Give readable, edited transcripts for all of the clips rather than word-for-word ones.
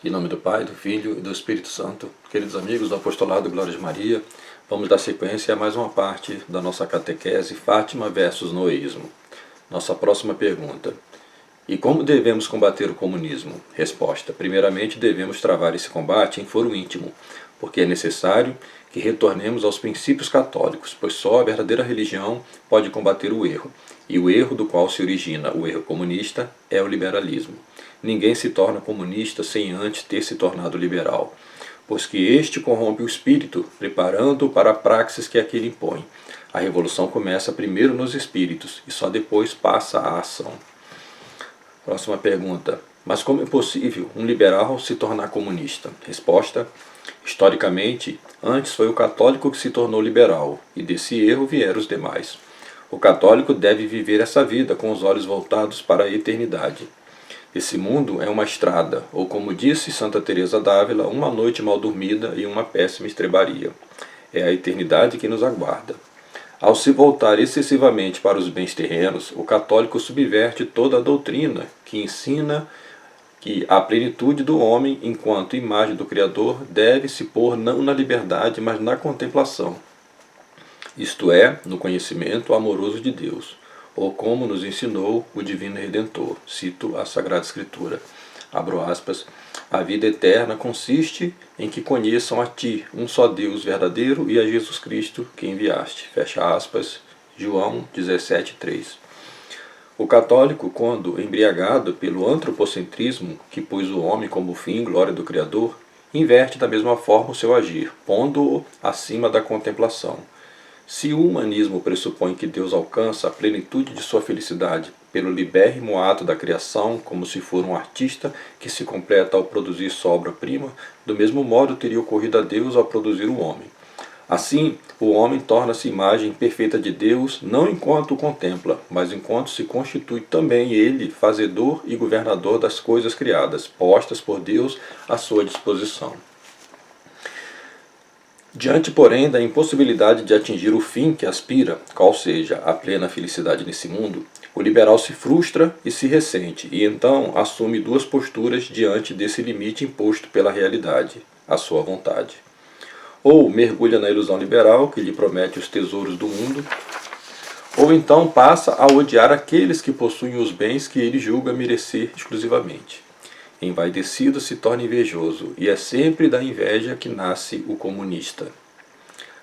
Em nome do Pai, do Filho e do Espírito Santo. Queridos amigos do Apostolado Glória de Maria, vamos dar sequência a mais uma parte da nossa catequese Fátima versus Noísmo. Nossa próxima pergunta. E como devemos combater o comunismo? Resposta. Primeiramente, devemos travar esse combate em foro íntimo, porque é necessário que retornemos aos princípios católicos, pois só a verdadeira religião pode combater o erro. E o erro do qual se origina o erro comunista é o liberalismo. Ninguém se torna comunista sem antes ter se tornado liberal, pois que este corrompe o espírito, preparando-o para a praxis que aquele impõe. A revolução começa primeiro nos espíritos e só depois passa à ação. Próxima pergunta. Mas como é possível um liberal se tornar comunista? Resposta. Historicamente, antes foi o católico que se tornou liberal, e desse erro vieram os demais. O católico deve viver essa vida com os olhos voltados para a eternidade. Esse mundo é uma estrada, ou como disse Santa Teresa d'Ávila, uma noite mal dormida e uma péssima estrebaria. É a eternidade que nos aguarda. Ao se voltar excessivamente para os bens terrenos, o católico subverte toda a doutrina que ensina que a plenitude do homem, enquanto imagem do Criador, deve se pôr não na liberdade, mas na contemplação, isto é, no conhecimento amoroso de Deus, ou como nos ensinou o Divino Redentor. Cito a Sagrada Escritura. Abro aspas. A vida eterna consiste em que conheçam a Ti, um só Deus verdadeiro, e a Jesus Cristo que enviaste. Fecha aspas. João 17:3. O católico, quando embriagado pelo antropocentrismo, que pôs o homem como fim e glória do Criador, inverte da mesma forma o seu agir, pondo-o acima da contemplação. Se o humanismo pressupõe que Deus alcança a plenitude de sua felicidade pelo libérrimo ato da criação, como se for um artista que se completa ao produzir sua obra-prima, do mesmo modo teria ocorrido a Deus ao produzir o homem. Assim, o homem torna-se imagem perfeita de Deus, não enquanto o contempla, mas enquanto se constitui também ele fazedor e governador das coisas criadas, postas por Deus à sua disposição. Diante, porém, da impossibilidade de atingir o fim que aspira, qual seja a plena felicidade nesse mundo, o liberal se frustra e se ressente, e então assume duas posturas diante desse limite imposto pela realidade, a sua vontade. Ou mergulha na ilusão liberal, que lhe promete os tesouros do mundo, ou então passa a odiar aqueles que possuem os bens que ele julga merecer exclusivamente. Envaidecido se torna invejoso, e é sempre da inveja que nasce o comunista.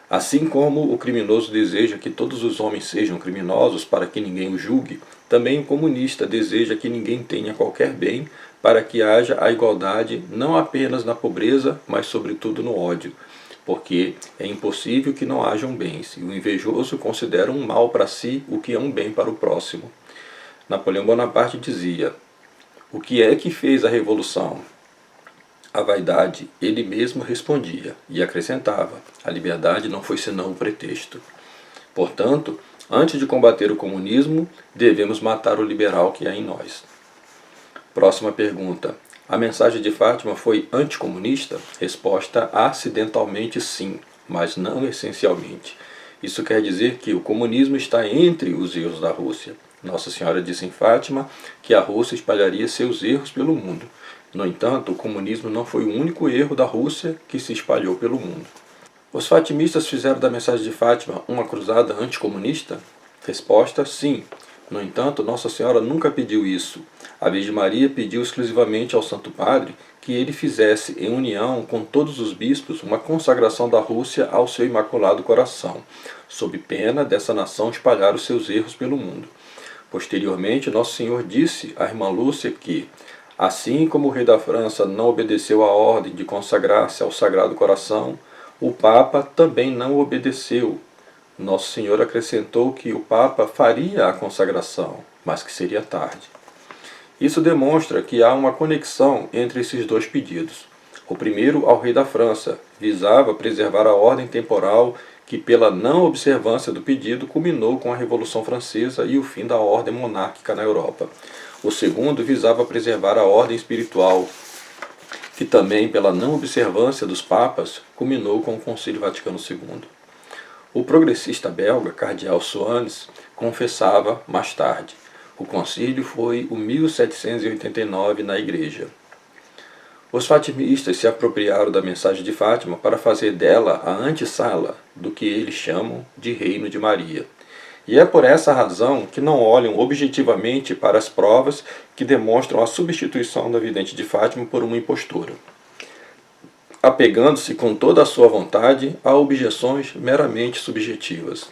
Assim como o criminoso deseja que todos os homens sejam criminosos para que ninguém o julgue, também o comunista deseja que ninguém tenha qualquer bem para que haja a igualdade não apenas na pobreza, mas sobretudo no ódio, porque é impossível que não hajam bens, e o invejoso considera um mal para si o que é um bem para o próximo. Napoleão Bonaparte dizia: o que é que fez a revolução? A vaidade. Ele mesmo respondia e acrescentava: a liberdade não foi senão um pretexto. Portanto, antes de combater o comunismo, devemos matar o liberal que há em nós. Próxima pergunta. A mensagem de Fátima foi anticomunista? Resposta: acidentalmente sim, mas não essencialmente. Isso quer dizer que o comunismo está entre os erros da Rússia. Nossa Senhora disse em Fátima que a Rússia espalharia seus erros pelo mundo. No entanto, o comunismo não foi o único erro da Rússia que se espalhou pelo mundo. Os fatimistas fizeram da mensagem de Fátima uma cruzada anticomunista? Resposta: sim. No entanto, Nossa Senhora nunca pediu isso. A Virgem Maria pediu exclusivamente ao Santo Padre que ele fizesse, em união com todos os bispos, uma consagração da Rússia ao seu Imaculado Coração, sob pena dessa nação espalhar os seus erros pelo mundo. Posteriormente, Nosso Senhor disse à irmã Lúcia que, assim como o rei da França não obedeceu à ordem de consagrar-se ao Sagrado Coração, o Papa também não obedeceu. Nosso Senhor acrescentou que o Papa faria a consagração, mas que seria tarde. Isso demonstra que há uma conexão entre esses dois pedidos. O primeiro, ao rei da França, visava preservar a ordem temporal que, pela não observância do pedido, culminou com a Revolução Francesa e o fim da ordem monárquica na Europa. O segundo visava preservar a ordem espiritual, que também, pela não observância dos papas, culminou com o Concílio Vaticano II. O progressista belga, cardeal Soanes, confessava mais tarde: o concílio foi o 1789 na Igreja. Os fatimistas se apropriaram da mensagem de Fátima para fazer dela a antessala do que eles chamam de Reino de Maria. E é por essa razão que não olham objetivamente para as provas que demonstram a substituição da vidente de Fátima por uma impostura, apegando-se com toda a sua vontade a objeções meramente subjetivas.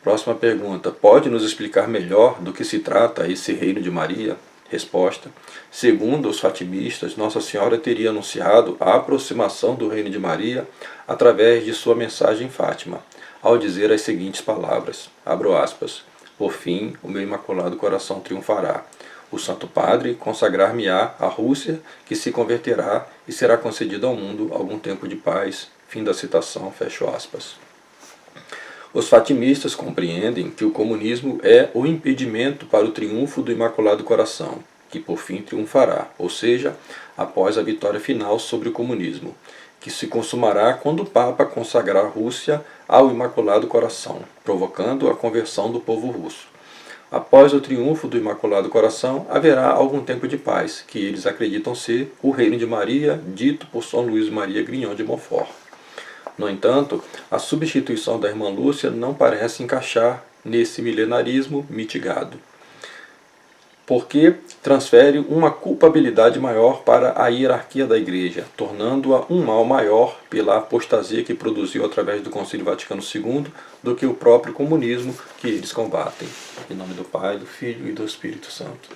Próxima pergunta. Pode nos explicar melhor do que se trata esse Reino de Maria? Resposta. Segundo os fatimistas, Nossa Senhora teria anunciado a aproximação do Reino de Maria através de sua mensagem em Fátima, ao dizer as seguintes palavras, abro aspas, por fim, o meu Imaculado Coração triunfará. O Santo Padre consagrar-me-á a Rússia, que se converterá e será concedido ao mundo algum tempo de paz. Fim da citação, fecho aspas. Os fatimistas compreendem que o comunismo é o impedimento para o triunfo do Imaculado Coração, que por fim triunfará, ou seja, após a vitória final sobre o comunismo, que se consumará quando o Papa consagrar a Rússia ao Imaculado Coração, provocando a conversão do povo russo. Após o triunfo do Imaculado Coração, haverá algum tempo de paz, que eles acreditam ser o Reino de Maria, dito por São Luís Maria Grignon de Montfort. No entanto, a substituição da irmã Lúcia não parece encaixar nesse milenarismo mitigado, porque transfere uma culpabilidade maior para a hierarquia da Igreja, tornando-a um mal maior pela apostasia que produziu através do Concílio Vaticano II do que o próprio comunismo que eles combatem. Em nome do Pai, do Filho e do Espírito Santo.